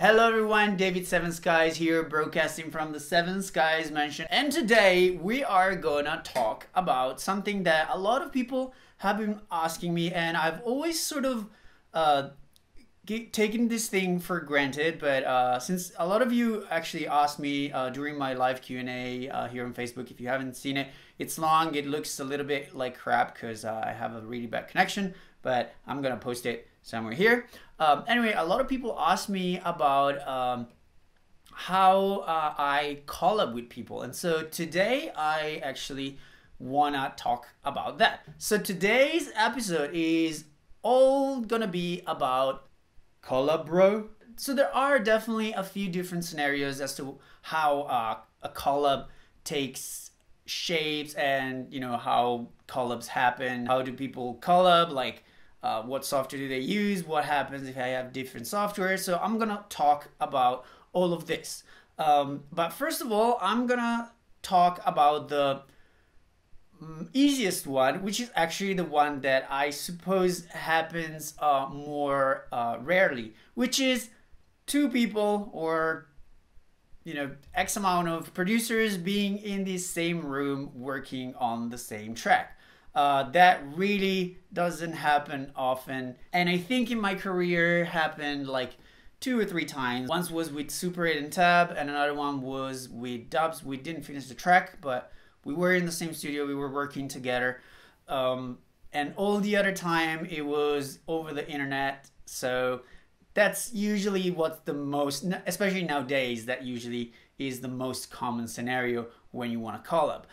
Hello everyone, David Seven Skies here, broadcasting from the Seven Skies mansion. And today we are gonna talk about something that a lot of people have been asking me, and I've always sort of taken this thing for granted. But since a lot of you actually asked me during my live Q&A here on Facebook, if you haven't seen it, it's long, it looks a little bit like crap because I have a really bad connection, but I'm gonna post it somewhere here. Anyway, a lot of people ask me about how I collab with people, and so today I actually wanna talk about that. So today's episode is all gonna be about collab, bro. So there are definitely a few different scenarios as to how a collab takes shapes, and you know how collabs happen. How do people collab? Like, what software do they use? What happens if I have different software? So I'm gonna talk about all of this. But first of all, I'm gonna talk about the easiest one, which is actually the one that I suppose happens more rarely, which is two people, or X amount of producers being in the same room working on the same track. That really doesn't happen often, and I think in my career happened like 2 or 3 times. Once was with Super 8 and Tab, and another one was with DAWs. We didn't finish the track, but we were in the same studio, we were working together, and all the other time it was over the internet. So that's usually what's the most, especially nowadays, that usually is the most common scenario when you want to collab.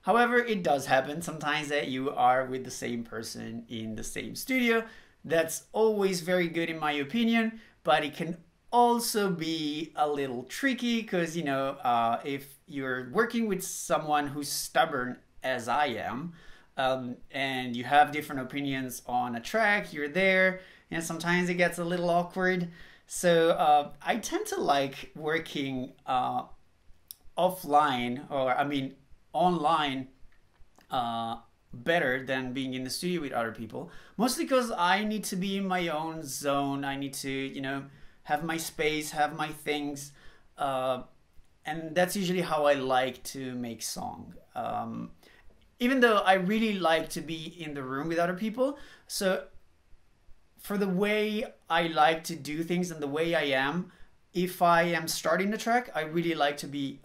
However, it does happen sometimes that you are with the same person in the same studio. That's always very good in my opinion, but it can also be a little tricky because, if you're working with someone who's stubborn as I am, and you have different opinions on a track, you're there, and sometimes it gets a little awkward. So I tend to like working offline, or I mean online, better than being in the studio with other people, mostly because I need to be in my own zone. I need to have my space, have my things, and that's usually how I like to make song, even though I really like to be in the room with other people. So for the way I like to do things and the way I am, if I am starting the track, I really like to be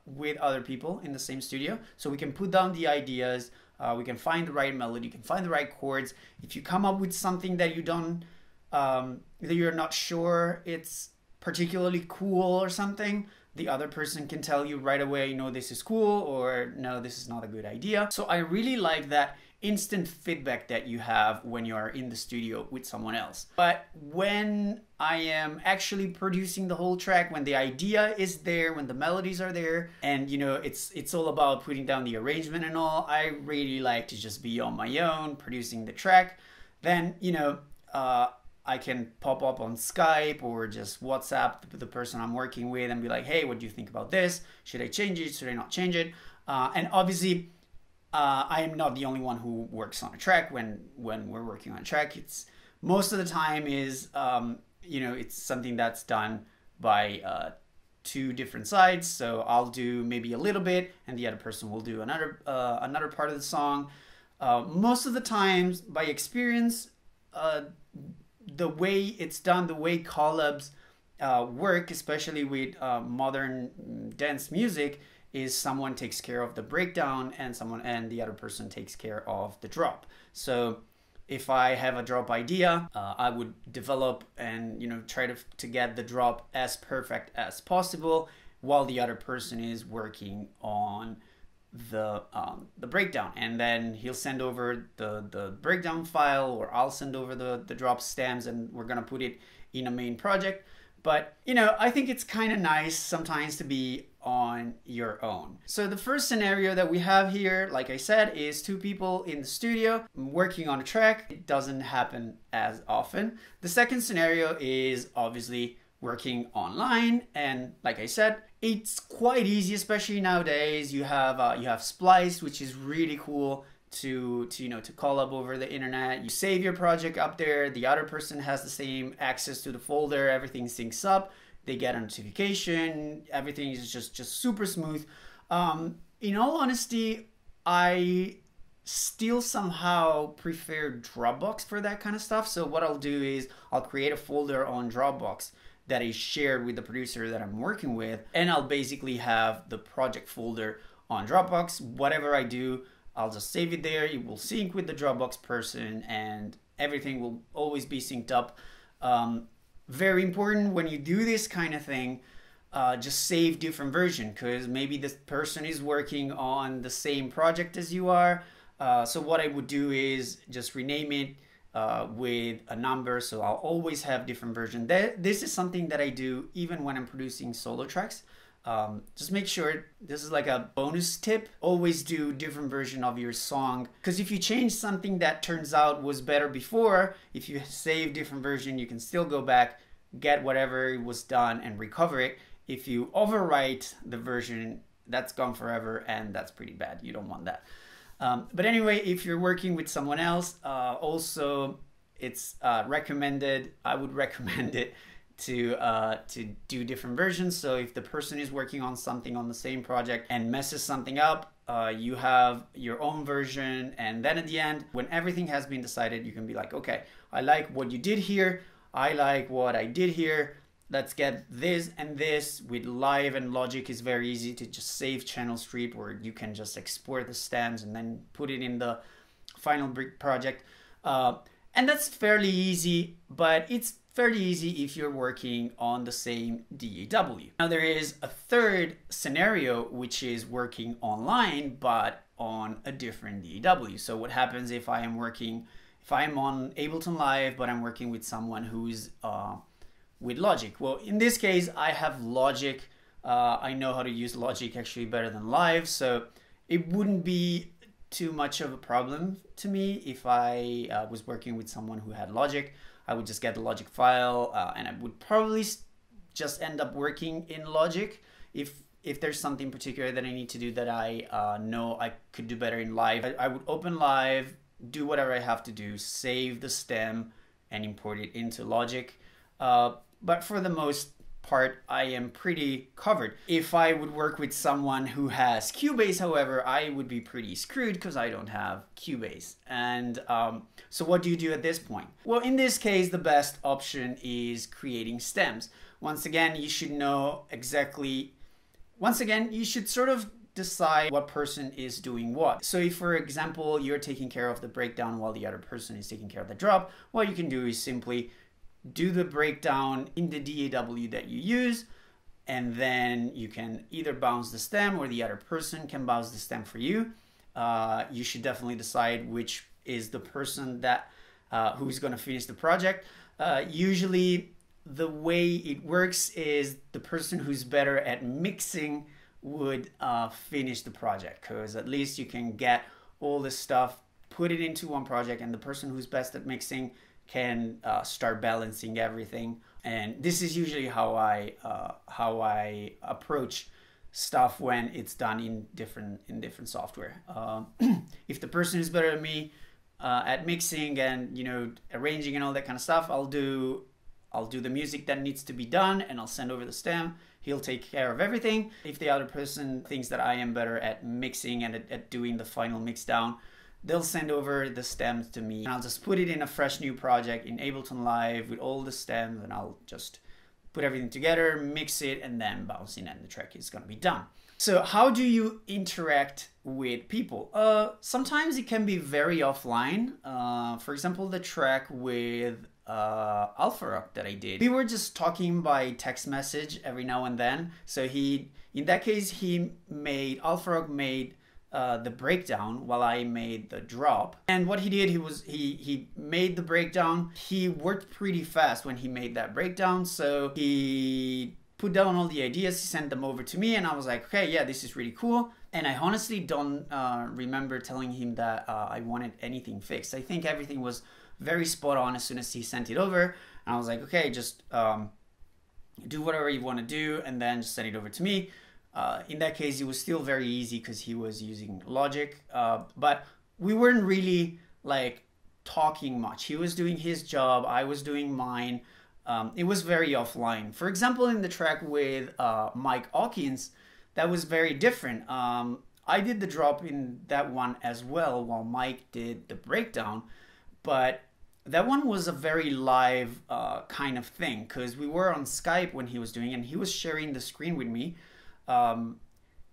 with other people in the same studio, so we can put down the ideas, we can find the right melody, you can find the right chords. If you come up with something that you don't, that you're not sure it's particularly cool or something, the other person can tell you right away, no, this is cool, or no, this is not a good idea. So I really like that instant feedback that you have when you are in the studio with someone else. But when I am actually producing the whole track, when the idea is there, when the melodies are there, and it's all about putting down the arrangement and all, I really like to just be on my own producing the track. Then I can pop up on Skype or just WhatsApp the person I'm working with and be like, hey, what do you think about this? Should I change it? Should I not change it? And obviously, I am not the only one who works on a track. When we're working on a track, it's most of the time is it's something that's done by 2 different sides. So I'll do maybe a little bit, and the other person will do another part of the song. Most of the times, by experience, the way it's done, the way collabs work, especially with modern dance music, is someone takes care of the breakdown and the other person takes care of the drop. So if I have a drop idea, I would develop and try to get the drop as perfect as possible, while the other person is working on the breakdown, and then he'll send over the breakdown file, or I'll send over the drop stems, and we're gonna put it in a main project. But I think it's kind of nice sometimes to be on your own. So the first scenario that we have here, like I said, is 2 people in the studio working on a track. It doesn't happen as often. The second scenario is obviously working online, and like I said, it's quite easy, especially nowadays. You have Splice, which is really cool to Collab over the internet. You save your project up there, the other person has the same access to the folder, everything syncs up, they get a notification, everything is just super smooth. In all honesty, I still somehow prefer Dropbox for that kind of stuff. So what I'll do is I'll create a folder on Dropbox that is shared with the producer that I'm working with, and I'll basically have the project folder on Dropbox. Whatever I do, I'll just save it there. It will sync with the Dropbox person and everything will always be synced up. Very important when you do this kind of thing, just save different version, because maybe this person is working on the same project as you are. So what I would do is just rename it with a number, so I'll always have different version. This is something that I do even when I'm producing solo tracks. Just make sure, this is like a bonus tip, always do different version of your song, because if you change something that turns out was better before, if you save different version, you can still go back, get whatever was done and recover it. If you overwrite the version, that's gone forever, and that's pretty bad. You don't want that. But anyway, if you're working with someone else, also it's recommended, I would recommend it to do different versions. So if the person is working on something on the same project and messes something up, you have your own version, and then at the end, when everything has been decided, you can be like, okay, I like what you did here, I like what I did here, let's get this and this. With Live and Logic, is very easy to just save channel strip, where you can just export the stems and then put it in the final project. And that's fairly easy, but it's fairly easy if you're working on the same DAW. Now there is a third scenario, which is working online, but on a different DAW. So what happens if I am on Ableton Live, but I'm working with someone who's with Logic? Well, in this case, I have Logic. I know how to use Logic actually better than Live, so it wouldn't be too much of a problem to me if I was working with someone who had Logic. I would just get the Logic file, and I would probably just end up working in Logic if there's something particular that I need to do that I know I could do better in Live. I would open Live, do whatever I have to do, save the stem, and import it into Logic. But for the most part, I am pretty covered. If I would work with someone who has Cubase, however, I would be pretty screwed because I don't have Cubase. And so what do you do at this point? Well, in this case, the best option is creating stems. Once again, you should know exactly, you should sort of decide what person is doing what. So if, for example, you're taking care of the breakdown while the other person is taking care of the drop, what you can do is simply do the breakdown in the DAW that you use, and then you can either bounce the stem or the other person can bounce the stem for you. You should definitely decide which is the person that who's going to finish the project. Usually the way it works is the person who's better at mixing would finish the project, because at least you can get all this stuff, put it into one project, and the person who's best at mixing can start balancing everything. And this is usually how I approach stuff when it's done in different software. If the person is better than me at mixing and arranging and all that kind of stuff, I'll do the music that needs to be done, and I'll send over the stem. He'll take care of everything. If the other person thinks that I am better at mixing and at doing the final mix down, they'll send over the stems to me, and I'll just put it in a fresh new project in Ableton Live with all the stems, and I'll just put everything together, mix it, and then bounce in, and the track is gonna be done. So how do you interact with people? Sometimes it can be very offline. For example, the track with Alpha Rock that I did, we were just talking by text message every now and then. So in that case, Alpha Rock made the breakdown while I made the drop. And what he did, he made the breakdown. He worked pretty fast when he made that breakdown. So he put down all the ideas, he sent them over to me, and I was like, okay, yeah, this is really cool. And I honestly don't remember telling him that I wanted anything fixed. I think everything was very spot on as soon as he sent it over. And I was like, okay, just do whatever you want to do, and then just send it over to me. In that case, it was still very easy because he was using Logic. But we weren't really like talking much. He was doing his job, I was doing mine. It was very offline. For example, in the track with Mike Hawkins, that was very different. I did the drop in that one as well while Mike did the breakdown, but that one was a very live kind of thing because we were on Skype when he was doing it and he was sharing the screen with me.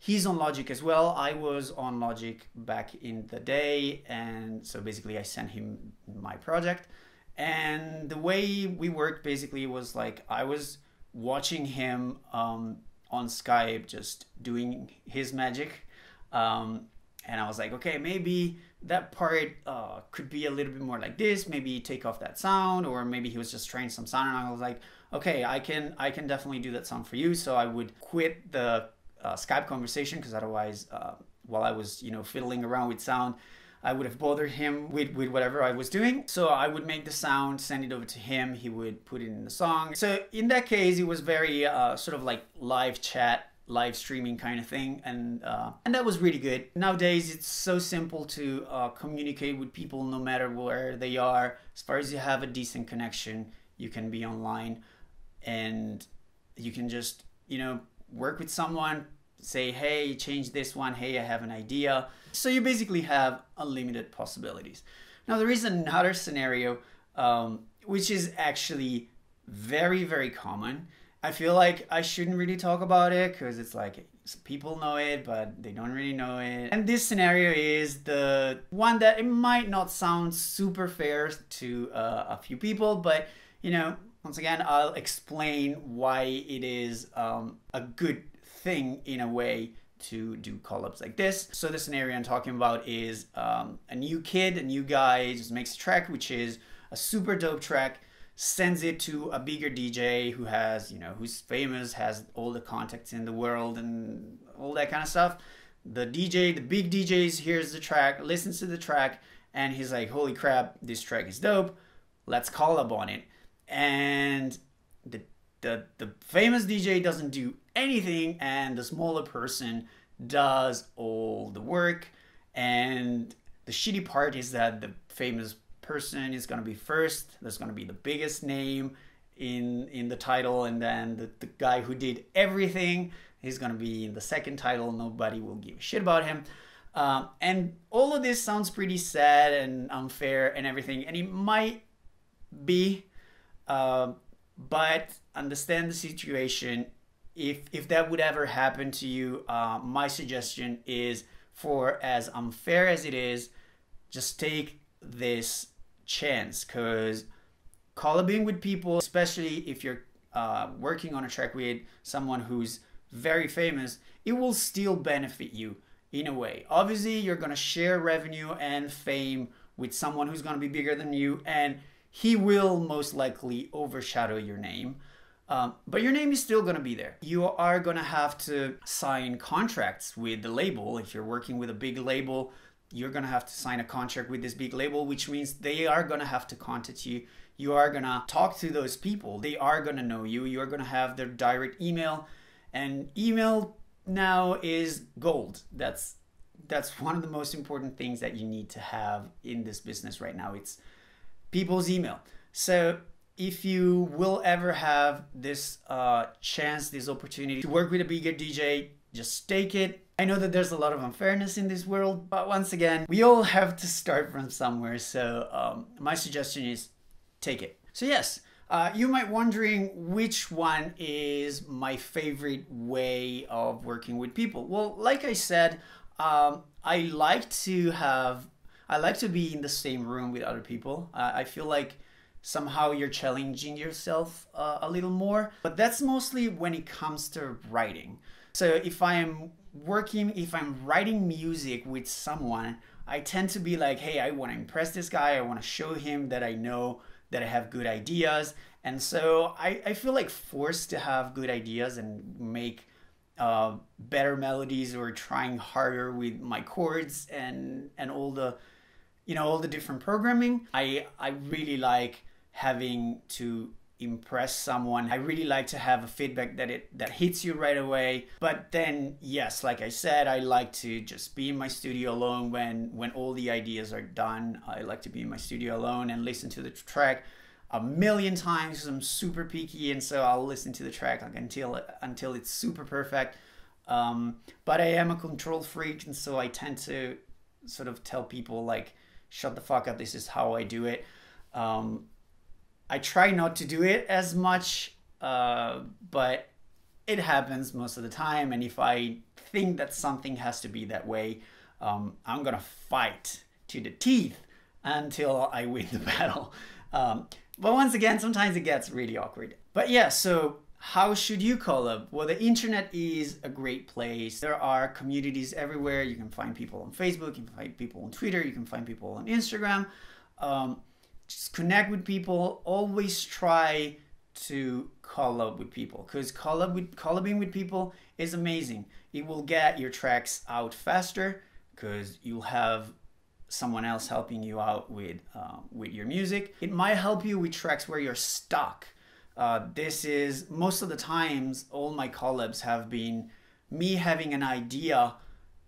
He's on Logic as well. I was on Logic back in the day, and so basically I sent him my project. And the way we worked basically was like I was watching him on Skype just doing his magic. And I was like, okay, maybe that part could be a little bit more like this, maybe take off that sound, or maybe he was just trying some sound, and I was like, okay, I can definitely do that sound for you. So I would quit the Skype conversation because otherwise, while I was, you know, fiddling around with sound, I would have bothered him with whatever I was doing. So I would make the sound, send it over to him, he would put it in the song. So in that case, it was very sort of like live chat, live streaming kind of thing, and that was really good. Nowadays it's so simple to communicate with people no matter where they are. As far as you have a decent connection, you can be online and you can just, you know, work with someone, say, hey, change this one, hey, I have an idea. So you basically have unlimited possibilities. Now there is another scenario which is actually very, very common. I feel like I shouldn't really talk about it because it's like people know it, but they don't really know it. And this scenario is the one that it might not sound super fair to a few people, but you know, once again, I'll explain why it is a good thing in a way to do collabs like this. So the scenario I'm talking about is a new kid, a new guy just makes a track, which is a super dope track, sends it to a bigger DJ who has, you know, who's famous, has all the contacts in the world and all that kind of stuff. The DJ, the big DJs hears the track, listens to the track, and he's like, holy crap, this track is dope, let's collab on it. And the famous DJ doesn't do anything, and the smaller person does all the work. And the shitty part is that the famous person is going to be first, there's going to be the biggest name in the title, and then the guy who did everything is going to be in the second title. Nobody will give a shit about him. And all of this sounds pretty sad and unfair and everything, and it might be, but understand the situation. If that would ever happen to you, my suggestion is, for as unfair as it is, just take this chance, because collabing with people, especially if you're working on a track with someone who's very famous, it will still benefit you in a way. Obviously, you're going to share revenue and fame with someone who's going to be bigger than you, and he will most likely overshadow your name. But your name is still going to be there. You are going to have to sign contracts with the label. If you're working with a big label, you're going to have to sign a contract with this big label, which means they are going to have to contact you. You are going to talk to those people. They are going to know you. You're going to have their direct email. And email now is gold. That's one of the most important things that you need to have in this business right now. It's people's email. So if you will ever have this chance, this opportunity to work with a bigger DJ, just take it. I know that there's a lot of unfairness in this world, but once again, we all have to start from somewhere. So my suggestion is take it. So yes, you might wondering which one is my favorite way of working with people. Well, like I said, I like to be in the same room with other people. I feel like somehow you're challenging yourself a little more, but that's mostly when it comes to writing. So if I'm writing music with someone, I tend to be like, hey, I want to impress this guy. I want to show him that I know that I have good ideas. And so I feel like forced to have good ideas and make better melodies, or trying harder with my chords and all the, you know, all the different programming. I really like having to impress someone. I really like to have a feedback that hits you right away. But then, yes, like I said, I like to just be in my studio alone when all the ideas are done. I like to be in my studio alone and listen to the track a million times because I'm super picky, and so I'll listen to the track like until it's super perfect. But I am a control freak, and so I tend to sort of tell people like, shut the fuck up, this is how I do it. I try not to do it as much, but it happens most of the time. And if I think that something has to be that way, I'm gonna fight to the teeth until I win the battle. But once again, sometimes it gets really awkward. But yeah, so how should you collab? Well, the internet is a great place. There are communities everywhere. You can find people on Facebook, you can find people on Twitter, you can find people on Instagram. Just connect with people. Always try to collab with people, because collabing with people is amazing. It will get your tracks out faster because you'll have someone else helping you out with your music. It might help you with tracks where you're stuck. This is most of the times all my collabs have been me having an idea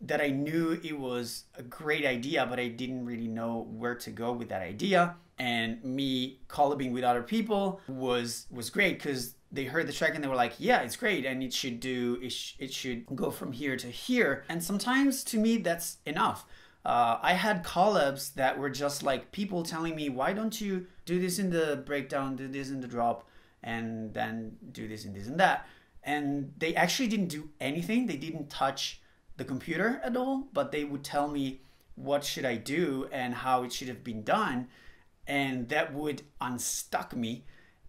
that I knew it was a great idea, but I didn't really know where to go with that idea. And me collabing with other people was great because they heard the track and they were like, yeah, it's great, and it should go from here to here. And sometimes to me that's enough. I had collabs that were just like people telling me, why don't you do this in the breakdown, do this in the drop, and then do this and this and that. And they actually didn't do anything. They didn't touch the computer at all, but they would tell me what should I do and how it should have been done. And that would unstuck me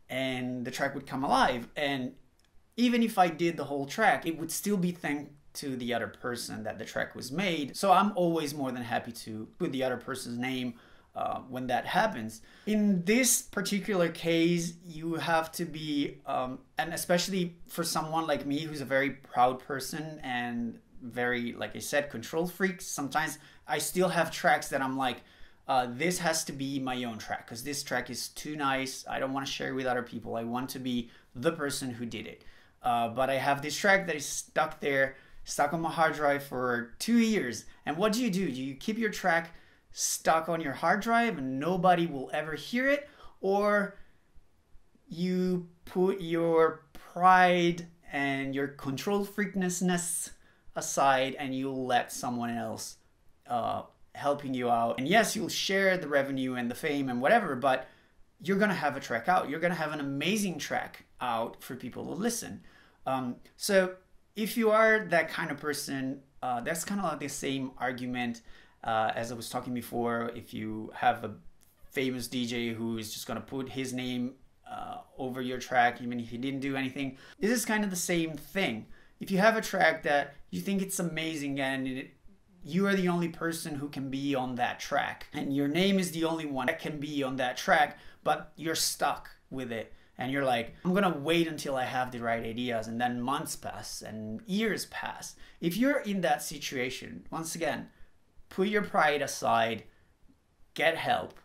and the track would come alive. And even if I did the whole track, it would still be thanks to the other person that the track was made. So I'm always more than happy to put the other person's name when that happens. In this particular case, you have to be, and especially for someone like me who's a very proud person and very, like I said, control freak, sometimes I still have tracks that I'm like, this has to be my own track because this track is too nice. I don't want to share it with other people. I want to be the person who did it. But I have this track that is stuck there, stuck on my hard drive for 2 years. And what do? Do you keep your track stuck on your hard drive and nobody will ever hear it? Or you put your pride and your control freakness aside and you'll let someone else helping you out. And yes, you'll share the revenue and the fame and whatever, but you're gonna have a track out. You're gonna have an amazing track out for people to listen. So if you are that kind of person, that's kind of like the same argument as I was talking before. If you have a famous DJ who is just gonna put his name over your track, even if he didn't do anything, this is kind of the same thing. If you have a track that you think it's amazing and you are the only person who can be on that track, and your name is the only one that can be on that track, but you're stuck with it, and you're like, I'm gonna wait until I have the right ideas, and then months pass and years pass. If you're in that situation, once again, put your pride aside, get help.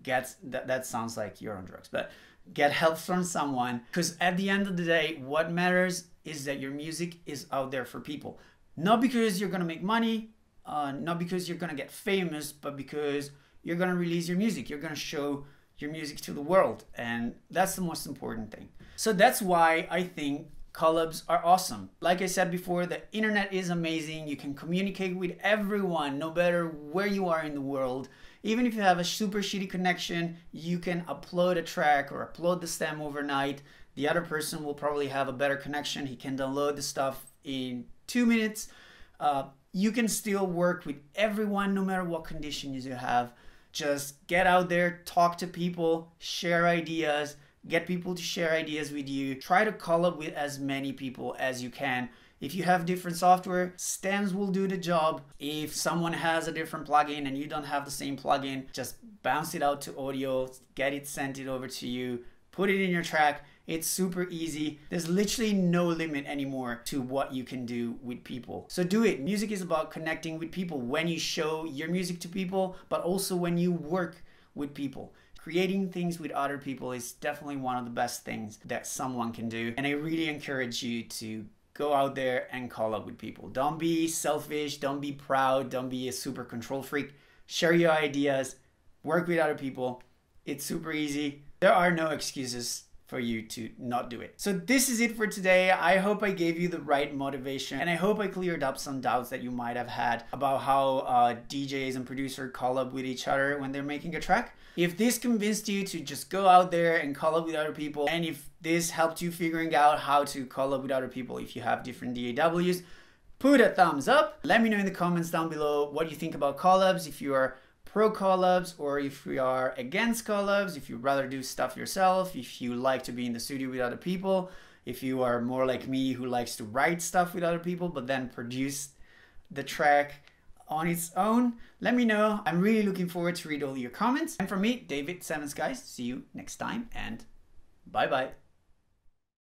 That sounds like you're on drugs, but get help from someone, because at the end of the day, what matters is that your music is out there for people. Not because you're gonna make money, not because you're gonna get famous, but because you're gonna release your music. You're gonna show your music to the world, and that's the most important thing. So that's why I think collabs are awesome. Like I said before, the internet is amazing. You can communicate with everyone, no matter where you are in the world. Even if you have a super shitty connection, you can upload a track or upload the stem overnight. The other person will probably have a better connection. He can download the stuff in 2 minutes. You can still work with everyone, no matter what conditions you have. Just get out there, talk to people, share ideas, get people to share ideas with you. Try to collab with as many people as you can. If you have different software, stems will do the job. If someone has a different plugin and you don't have the same plugin, just bounce it out to audio, get it sent it over to you, put it in your track. It's super easy. There's literally no limit anymore to what you can do with people. So do it. Music is about connecting with people when you show your music to people, but also when you work with people. Creating things with other people is definitely one of the best things that someone can do. And I really encourage you to go out there and collab with people. Don't be selfish, don't be proud, don't be a super control freak. Share your ideas, work with other people. It's super easy. There are no excuses for you to not do it. So this is it for today. I hope I gave you the right motivation, and I hope I cleared up some doubts that you might have had about how DJs and producers collab with each other when they're making a track. If this convinced you to just go out there and collab with other people, and if this helped you figuring out how to collab with other people if you have different DAWs, put a thumbs up. Let me know in the comments down below what you think about collabs, if you are pro collabs or if you are against collabs, if you'd rather do stuff yourself, if you like to be in the studio with other people, if you are more like me who likes to write stuff with other people but then produce the track on its own. Let me know. I'm really looking forward to read all your comments. And from me, David 7skies, see you next time and bye bye.